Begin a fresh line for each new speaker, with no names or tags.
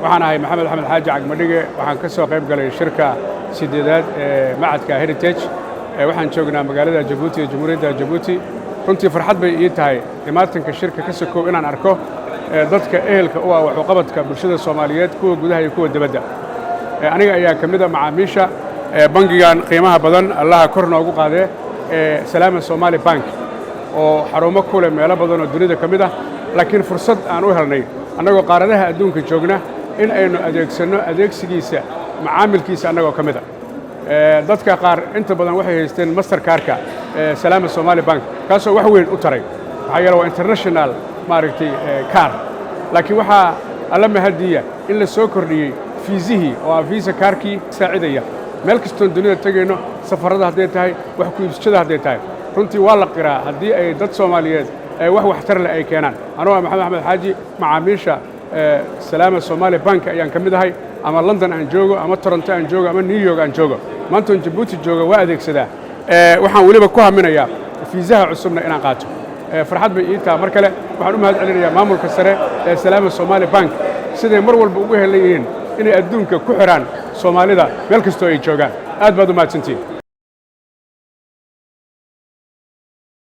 waxaan ahay maxamed axmed xaaji cagmadhige waxaan ka soo qayb galay shirka sideedaad ee macadka heritage waxaan joognaa magaalada jabuuti ee jamhuuriyadda jabuuti runtii farxad bay ii tahay imaatanka shirka ka sokow inaan arko dadka ehelka u ah waxqabadka bulshada Soomaaliyeed kuwa gudaha iyo kuwa dibadda aniga ayaa kamid ah macaamiisha bangigan qiimaha badan allaha kor noogu qaadee Salaama Somali Bank oo xarumo kule meelo badan oo dunida kamid ah laakiin fursad aan u helnay annagoo qaaradaha adduunka joogna in aynu adeegsano adeegsigiisa macaamilkiisa annagoo kamid ah dadka qaar inta badan waxay haysteen Mastercard-ka Salaama Somali Bank kaasoo wax weyn u taray waxa yeelay waa international maaragtay card laakiin waxa alla mahadiya in la soo kordhiyay fiisihii oo visa card-kii saacidaya meel kastoo dunida tagayno safarada haday tahay wax ku iibsashada haday tahay runtii waa la qiraa haddii ay dad Soomaaliyeed wax waxtar leh ay keenaan anoo maxamed axmed xaaji macaamiisha Salaama Somali Bank ayaan kamid ahay ama London aan joogo ama Toronto aan joogo ama New York aan joogo maanta Djibouti joogo waa adeegsadaa waxaan waliba ku haminayaa fiisaha cusubna inaan qaato farxad bay ii tahay mar kale waxaan u mahad celinayaa maamulka sare ee Salaama Somali Bank siday mar walba ugu helayeen inay adduunka ku xiraan Soomaalida meel kastoo ay joogaan aad baad u mahadsantiin